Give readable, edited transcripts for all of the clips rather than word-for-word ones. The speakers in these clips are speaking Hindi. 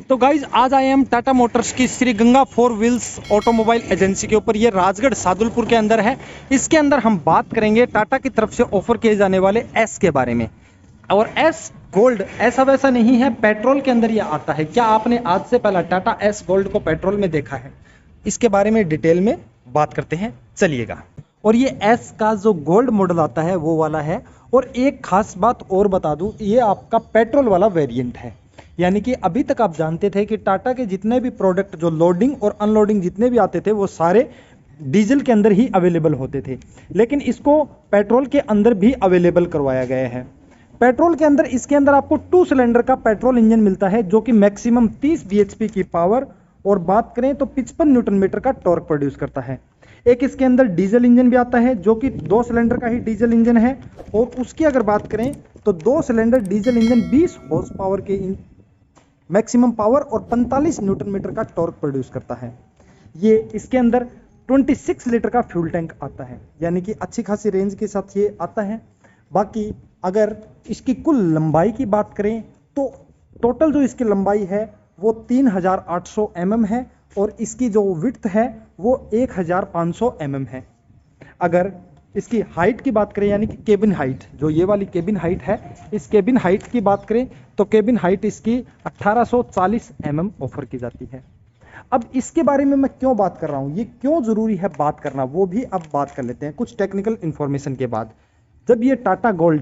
तो गाइज आज आए हम टाटा मोटर्स की Shri Ganga four wheels automobile agency के ऊपर। ये राजगढ़ सादुलपुर के अंदर है। इसके अंदर हम बात करेंगे टाटा की तरफ से ऑफर किए जाने वाले एस के बारे में। और एस गोल्ड ऐसा वैसा नहीं है, पेट्रोल के अंदर ये आता है। क्या आपने आज से पहला टाटा एस गोल्ड को पेट्रोल में देखा है? इसके बारे में डिटेल में बात करते हैं, चलिएगा। और ये एस का जो गोल्ड मॉडल आता है वो वाला है। और एक खास बात और बता दूं, ये आपका पेट्रोल वाला वेरिएंट है। यानी कि अभी तक आप जानते थे कि टाटा के जितने भी प्रोडक्ट जो लोडिंग और अनलोडिंग जितने भी आते थे वो सारे डीजल के अंदर ही अवेलेबल होते थे, लेकिन इसको पेट्रोल के अंदर भी अवेलेबल करवाया गया है। पेट्रोल के अंदर इसके अंदर आपको 2 सिलेंडर का पेट्रोल इंजन मिलता है जो कि मैक्सिमम 30 bhp की पावर और बात करें तो 55 न्यूटन मीटर का टॉर्क प्रोड्यूस करता है। एक इसके अंदर डीजल इंजन भी आता है जो कि 2 सिलेंडर का ही डीजल इंजन है। और उसकी अगर बात करें तो 2 cylinder diesel engine 20 horse power के मैक्सिमम पावर और 45 न्यूटन मीटर का टॉर्क प्रोड्यूस करता है। ये इसके अंदर 26 लीटर का फ्यूल टैंक आता है, यानी कि अच्छी खासी रेंज के साथ ये आता है। बाकी अगर इसकी कुल लंबाई की बात करें तो टोटल जो इसकी लंबाई है वो 3800 mm है और इसकी जो विड्थ है वो 1500 mm है। अगर इसकी हाइट की बात करें यानी कि केबिन हाइट, जो ये वाली केबिन हाइट है, इस केबिन हाइट की बात करें तो केबिन हाइट इसकी 1840 mm ऑफर की जाती है। अब इसके बारे में मैं क्यों बात कर रहा हूँ, ये क्यों ज़रूरी है बात करना, वो भी अब बात कर लेते हैं कुछ टेक्निकल इन्फॉर्मेशन के बाद। जब ये टाटा गोल्ड,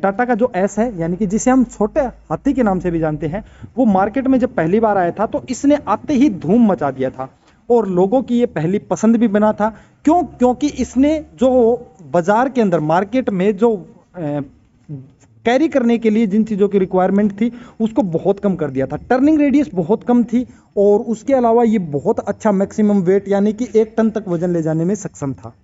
टाटा का जो एस है यानी कि जिसे हम छोटे हाथी के नाम से भी जानते हैं, वो मार्केट में जब पहली बार आया था तो इसने आते ही धूम मचा दिया था और लोगों की ये पहली पसंद भी बना था। क्यों? क्योंकि इसने जो बाजार के अंदर मार्केट में जो कैरी करने के लिए जिन चीज़ों की रिक्वायरमेंट थी उसको बहुत कम कर दिया था। टर्निंग रेडियस बहुत कम थी और उसके अलावा ये बहुत अच्छा मैक्सिमम वेट यानी कि 1 टन तक वजन ले जाने में सक्षम था।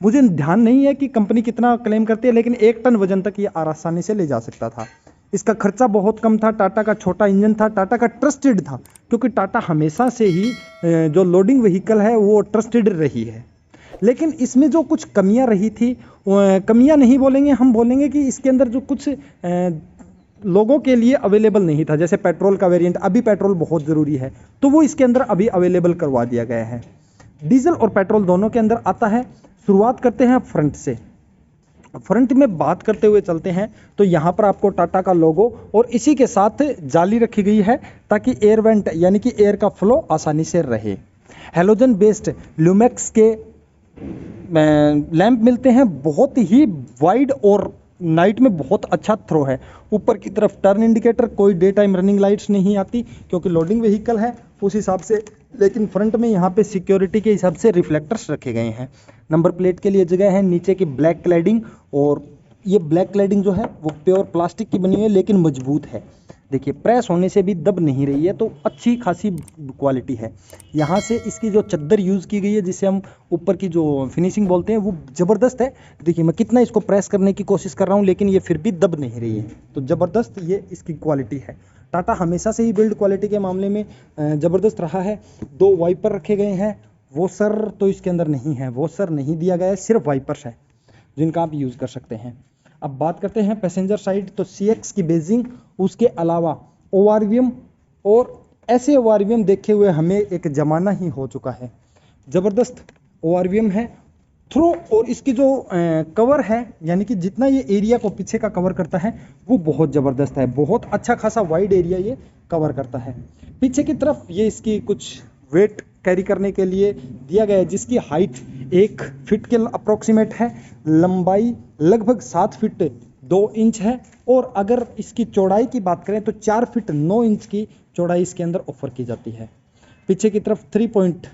मुझे ध्यान नहीं है कि कंपनी कितना क्लेम करती है, लेकिन 1 टन वजन तक ये आसानी से ले जा सकता था। इसका खर्चा बहुत कम था, टाटा का छोटा इंजन था, टाटा का ट्रस्टेड था, क्योंकि टाटा हमेशा से ही जो लोडिंग व्हीकल है वो ट्रस्टेड रही है। लेकिन इसमें जो कुछ कमियां रही थी, कमियां नहीं बोलेंगे, हम बोलेंगे कि इसके अंदर जो कुछ लोगों के लिए अवेलेबल नहीं था, जैसे पेट्रोल का वेरिएंट, अभी पेट्रोल बहुत ज़रूरी है तो वो इसके अंदर अभी अवेलेबल करवा दिया गया है। डीजल और पेट्रोल दोनों के अंदर आता है। शुरुआत करते हैं फ्रंट से। फ्रंट में बात करते हुए चलते हैं तो यहाँ पर आपको टाटा का लोगो और इसी के साथ जाली रखी गई है ताकि एयर वेंट यानी कि एयर का फ्लो आसानी से रहे। हेलोजन बेस्ड ल्यूमेक्स के लैंप मिलते हैं, बहुत ही वाइड और नाइट में बहुत अच्छा थ्रो है। ऊपर की तरफ टर्न इंडिकेटर, कोई डे टाइम रनिंग लाइट्स नहीं आती क्योंकि लोडिंग व्हीकल है उस हिसाब से, लेकिन फ्रंट में यहाँ पे सिक्योरिटी के हिसाब से रिफ्लेक्टर्स रखे गए हैं। नंबर प्लेट के लिए जगह है, नीचे की ब्लैक क्लैडिंग, और ये ब्लैक क्लैडिंग जो है वो प्योर प्लास्टिक की बनी हुई है लेकिन मजबूत है। देखिए प्रेस होने से भी दब नहीं रही है, तो अच्छी खासी क्वालिटी है। यहाँ से इसकी जो चद्दर यूज़ की गई है जिसे हम ऊपर की जो फिनिशिंग बोलते हैं वो ज़बरदस्त है। देखिए मैं कितना इसको प्रेस करने की कोशिश कर रहा हूँ लेकिन ये फिर भी दब नहीं रही है, तो ज़बरदस्त ये इसकी क्वालिटी है। टाटा हमेशा से ही बिल्ड क्वालिटी के मामले में ज़बरदस्त रहा है। 2 वाइपर रखे गए हैं, वो सर तो इसके अंदर नहीं है, वो सर नहीं दिया गया है, सिर्फ वाइपर्स है जिनका आप यूज़ कर सकते हैं। अब बात करते हैं पैसेंजर साइड, तो CX की बेजिंग, उसके अलावा ORVM, और ऐसे ORVM देखे हुए हमें एक ज़माना ही हो चुका है। ज़बरदस्त ORVM है। थ्रो और इसकी जो कवर है यानी कि जितना ये एरिया को पीछे का कवर करता है वो बहुत ज़बरदस्त है, बहुत अच्छा खासा वाइड एरिया ये कवर करता है। पीछे की तरफ ये इसकी कुछ वेट कैरी करने के लिए दिया गया है जिसकी हाइट 1 फीट के अप्रोक्सीमेट है, लंबाई लगभग 7 फीट 2 इंच है, और अगर इसकी चौड़ाई की बात करें तो 4 फीट 9 इंच की चौड़ाई इसके अंदर ऑफर की जाती है। पीछे की तरफ 3 पॉइंट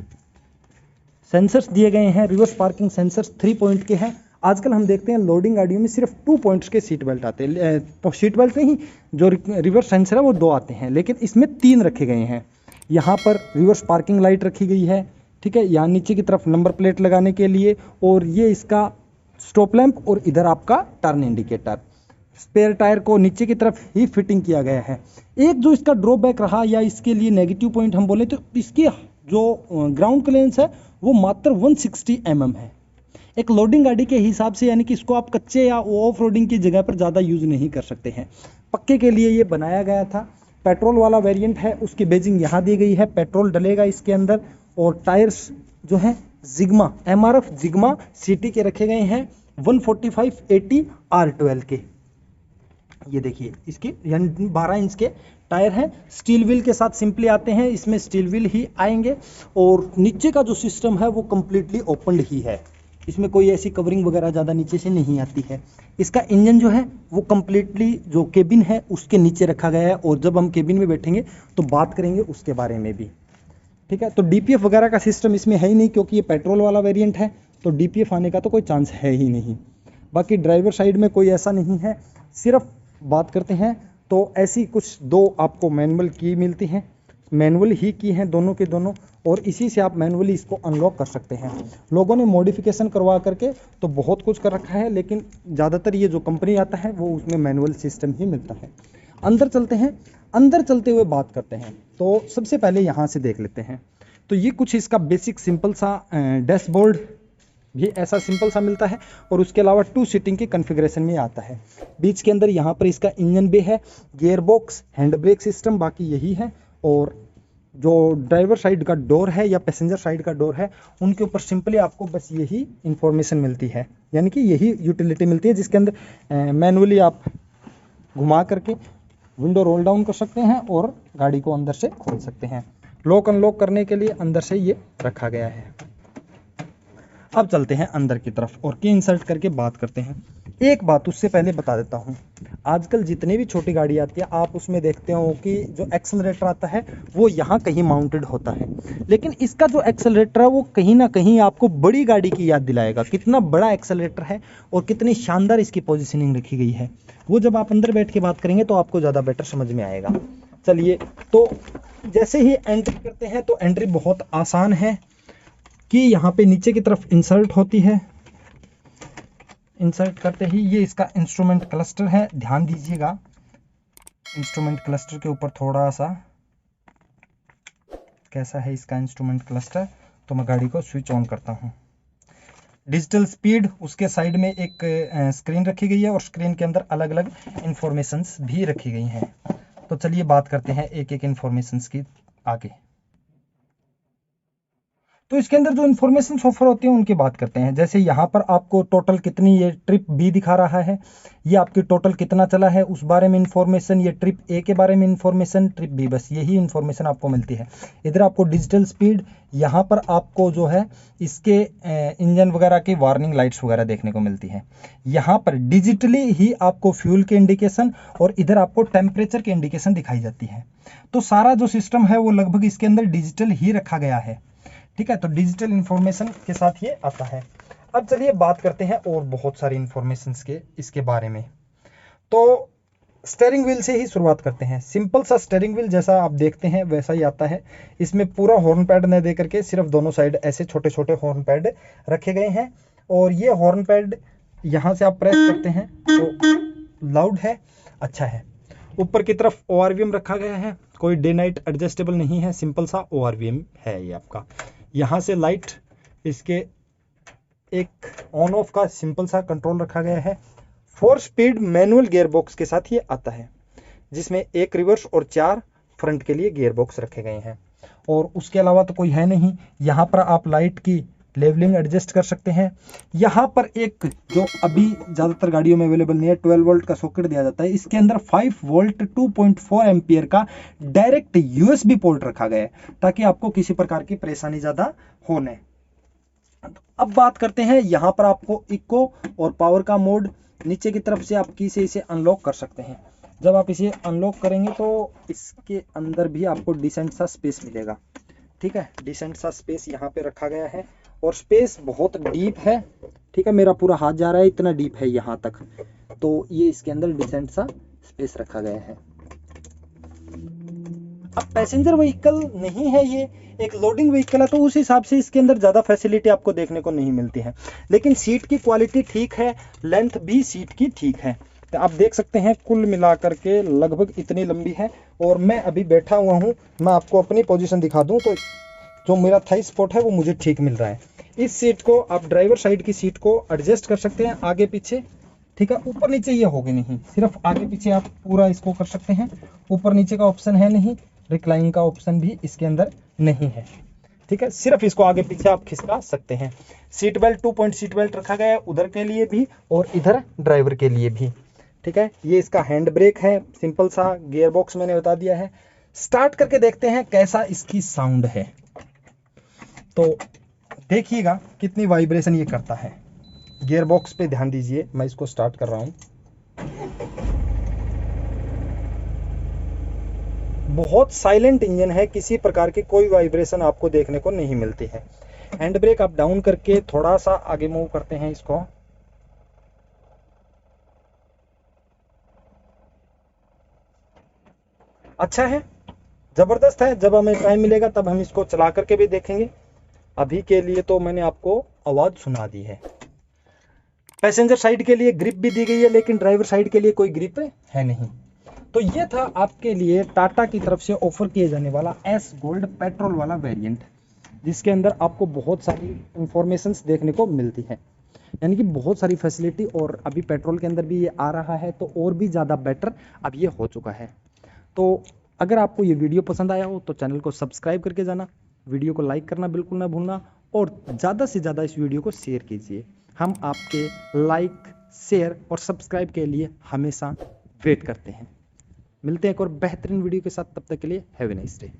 सेंसर्स दिए गए हैं, रिवर्स पार्किंग सेंसर्स 3 पॉइंट के हैं। आजकल हम देखते हैं लोडिंग गाड़ियों में सिर्फ 2 पॉइंट्स के सीट बेल्ट आते हैं, सीट बेल्ट नहीं, जो रिवर्स सेंसर है वो 2 आते हैं, लेकिन इसमें 3 रखे गए हैं। यहाँ पर रिवर्स पार्किंग लाइट रखी गई है, ठीक है, यहाँ नीचे की तरफ नंबर प्लेट लगाने के लिए, और ये इसका स्टॉप लैंप, और इधर आपका टर्न इंडिकेटर। स्पेयर टायर को नीचे की तरफ ही फिटिंग किया गया है। एक जो इसका ड्रॉबैक रहा या इसके लिए नेगेटिव पॉइंट हम बोले तो इसकी जो ग्राउंड क्लियरेंस है वो मात्र 160 mm है। एक लोडिंग गाड़ी के हिसाब से, यानी कि इसको आप कच्चे या ऑफ रोडिंग की जगह पर ज़्यादा यूज़ नहीं कर सकते हैं, पक्के के लिए ये बनाया गया था। पेट्रोल वाला वेरिएंट है उसकी बेजिंग यहाँ दी गई है, पेट्रोल डलेगा इसके अंदर। और टायर्स जो हैं जिग्मा MRF जिग्मा CT के रखे गए हैं 145/80 R12 के। ये देखिए इसके 12 इंच के टायर हैं, स्टील व्हील के साथ सिंपली आते हैं, इसमें स्टील व्हील ही आएंगे। और नीचे का जो सिस्टम है वो कम्प्लीटली ओपनड ही है, इसमें कोई ऐसी कवरिंग वगैरह ज़्यादा नीचे से नहीं आती है। इसका इंजन जो है वो कम्प्लीटली जो केबिन है उसके नीचे रखा गया है, और जब हम केबिन में बैठेंगे तो बात करेंगे उसके बारे में भी, ठीक है। तो DPF वगैरह का सिस्टम इसमें है ही नहीं, क्योंकि ये पेट्रोल वाला वेरिएंट है, तो DPF आने का तो कोई चांस है ही नहीं। बाकी ड्राइवर साइड में कोई ऐसा नहीं है। सिर्फ बात करते हैं तो ऐसी कुछ दो आपको मैनुअल की मिलती हैं, मैनुअल ही की हैं दोनों के दोनों, और इसी से आप मैनुअली इसको अनलॉक कर सकते हैं। लोगों ने मॉडिफिकेशन करवा करके तो बहुत कुछ कर रखा है, लेकिन ज़्यादातर ये जो कंपनी आता है वो उसमें मैनुअल सिस्टम ही मिलता है। अंदर चलते हैं, अंदर चलते हुए बात करते हैं। तो सबसे पहले यहाँ से देख लेते हैं। तो ये कुछ इसका बेसिक सिंपल सा डैशबोर्ड भी ऐसा सिंपल सा मिलता है, और उसके अलावा 2 सीटिंग के कॉन्फ़िगरेशन में आता है। बीच के अंदर यहाँ पर इसका इंजन भी है, gear box, hand brake system, बाकी यही है। और जो ड्राइवर साइड का डोर है या पैसेंजर साइड का डोर है उनके ऊपर सिंपली आपको बस यही इंफॉर्मेशन मिलती है, यानी कि यही यूटिलिटी मिलती है, जिसके अंदर मैनुअली आप घुमा करके विंडो रोल डाउन कर सकते हैं और गाड़ी को अंदर से खोल सकते हैं। लॉक अनलॉक करने के लिए अंदर से ये रखा गया है। अब चलते हैं अंदर की तरफ और की इंसर्ट करके बात करते हैं। एक बात उससे पहले बता देता हूँ, आजकल जितनी भी छोटी गाड़ी आती है आप उसमें देखते हो कि जो एक्सेलरेटर आता है वो यहाँ कहीं माउंटेड होता है, लेकिन इसका जो एक्सेलरेटर है वो कहीं ना कहीं आपको बड़ी गाड़ी की याद दिलाएगा। कितना बड़ा एक्सेलरेटर है और कितनी शानदार इसकी पोजीशनिंग रखी गई है, वो जब आप अंदर बैठ के बात करेंगे तो आपको ज़्यादा बेटर समझ में आएगा। चलिए, तो जैसे ही एंट्री करते हैं तो एंट्री बहुत आसान है कि यहाँ पे नीचे की तरफ इंसर्ट होती है। इंसर्ट करते ही ये इसका इंस्ट्रूमेंट क्लस्टर है, ध्यान दीजिएगा इंस्ट्रूमेंट क्लस्टर के ऊपर थोड़ा सा कैसा है इसका इंस्ट्रूमेंट क्लस्टर। तो मैं गाड़ी को स्विच ऑन करता हूँ। डिजिटल स्पीड, उसके साइड में एक स्क्रीन रखी गई है और स्क्रीन के अंदर अलग अलग इंफॉर्मेशंस भी रखी गई हैं। तो चलिए बात करते हैं एक एक इंफॉर्मेशंस की आगे। तो इसके अंदर जो इन्फॉर्मेशन ऑफर होती है उनकी बात करते हैं। जैसे यहाँ पर आपको टोटल कितनी ये ट्रिप बी दिखा रहा है, ये आपकी टोटल कितना चला है उस बारे में इन्फॉर्मेशन, ये ट्रिप ए के बारे में इन्फॉर्मेशन, ट्रिप बी, बस यही इन्फॉर्मेशन आपको मिलती है। इधर आपको डिजिटल स्पीड, यहाँ पर आपको जो है इसके इंजन वगैरह की वार्निंग लाइट्स वगैरह देखने को मिलती है। यहाँ पर डिजिटली ही आपको फ्यूल के इंडिकेशन और इधर आपको टेम्परेचर के इंडिकेशन दिखाई जाती है। तो सारा जो सिस्टम है वो लगभग इसके अंदर डिजिटल ही रखा गया है, ठीक है। तो डिजिटल इंफॉर्मेशन के साथ ये आता है। अब चलिए बात करते हैं और बहुत सारी इंफॉर्मेशंस के इसके बारे में। तो स्टीयरिंग व्हील से ही शुरुआत करते हैं। सिंपल सा स्टीयरिंग व्हील जैसा आप देखते हैं वैसा ही आता है। इसमें पूरा हॉर्न पैड न दे करके सिर्फ दोनों साइड ऐसे छोटे छोटे हॉर्न पैड रखे गए हैं, और ये हॉर्न पैड यहाँ से आप प्रेस करते हैं तो लाउड है, अच्छा है। ऊपर की तरफ ORVM रखा गया है, कोई डे नाइट एडजस्टेबल नहीं है, सिंपल सा ORVM है ये आपका। यहाँ से लाइट, इसके एक ऑन ऑफ का सिंपल सा कंट्रोल रखा गया है। 4 स्पीड मैनुअल गियर बॉक्स के साथ ये आता है, जिसमें 1 रिवर्स और 4 फ्रंट के लिए गियर बॉक्स रखे गए हैं। और उसके अलावा तो कोई है नहीं। यहाँ पर आप लाइट की लेवलिंग एडजस्ट कर सकते हैं। यहाँ पर एक जो अभी ज़्यादातर गाड़ियों में अवेलेबल नहीं है, 12 वोल्ट का सॉकेट दिया जाता है। इसके अंदर 5 वोल्ट 2.4 एम्पियर का डायरेक्ट USB पोर्ट रखा गया है, ताकि आपको किसी प्रकार की परेशानी ज़्यादा हो न। अब बात करते हैं, यहाँ पर आपको इको और पावर का मोड नीचे की तरफ से आप की से इसे अनलॉक कर सकते हैं। जब आप इसे अनलॉक करेंगे तो इसके अंदर भी आपको डिसेंट सा स्पेस मिलेगा, ठीक है। डिसेंट सा स्पेस यहाँ पे रखा गया है, और स्पेस बहुत डीप है, ठीक है। मेरा पूरा हाथ जा रहा है, इतना डीप है यहाँ तक। तो ये इसके अंदर डिसेंट सा स्पेस रखा गया है। अब पैसेंजर व्हीकल नहीं है, ये एक लोडिंग व्हीकल है, तो उस हिसाब से इसके अंदर ज़्यादा फैसिलिटी आपको देखने को नहीं मिलती है। लेकिन सीट की क्वालिटी ठीक है, लेंथ भी सीट की ठीक है। तो आप देख सकते हैं कुल मिलाकर के लगभग इतनी लंबी है। और मैं अभी बैठा हुआ हूँ, मैं आपको अपनी पोजीशन दिखा दूँ तो जो मेरा थाई स्पॉट है वो मुझे ठीक मिल रहा है। इस सीट को आप ड्राइवर साइड की सीट को एडजस्ट कर सकते हैं आगे पीछे, ठीक है। ऊपर नीचे ये होगी नहीं, सिर्फ आगे पीछे आप पूरा इसको कर सकते हैं। ऊपर नीचे का ऑप्शन है नहीं, रिक्लाइन का ऑप्शन भी इसके अंदर नहीं है। ठीक है, सिर्फ इसको आगे पीछे आप खिसका सकते हैं। Seat belt 2 point seat belt रखा गया है, उधर के लिए भी और इधर ड्राइवर के लिए भी। ठीक है, ये इसका हैंड ब्रेक है, सिंपल सा। गियर बॉक्स मैंने बता दिया है। स्टार्ट करके देखते हैं कैसा इसकी साउंड है। तो देखिएगा कितनी वाइब्रेशन ये करता है। गियर बॉक्स पे ध्यान दीजिए, मैं इसको स्टार्ट कर रहा हूं। बहुत साइलेंट इंजन है, किसी प्रकार की कोई वाइब्रेशन आपको देखने को नहीं मिलती है। हैंड ब्रेक आप डाउन करके थोड़ा सा आगे मूव करते हैं इसको। अच्छा है, जबरदस्त है। जब हमें टाइम मिलेगा तब हम इसको चला करके भी देखेंगे। अभी के लिए तो मैंने आपको आवाज सुना दी है। पैसेंजर साइड के लिए ग्रिप भी दी गई है, लेकिन ड्राइवर साइड के लिए कोई ग्रिप है नहीं। तो ये था आपके लिए टाटा की तरफ से ऑफर किए जाने वाला एस गोल्ड पेट्रोल वाला वेरिएंट, जिसके अंदर आपको बहुत सारी इंफॉर्मेशंस देखने को मिलती है, यानी कि बहुत सारी फैसिलिटी। और अभी पेट्रोल के अंदर भी ये आ रहा है, तो और भी ज़्यादा बेटर अब ये हो चुका है। तो अगर आपको ये वीडियो पसंद आया हो तो चैनल को सब्सक्राइब करके जाना, वीडियो को लाइक करना बिल्कुल ना भूलना, और ज़्यादा से ज़्यादा इस वीडियो को शेयर कीजिए। हम आपके लाइक, शेयर और सब्सक्राइब के लिए हमेशा वेट करते हैं। मिलते हैं एक और बेहतरीन वीडियो के साथ, तब तक के लिए हैव ए नाइस डे।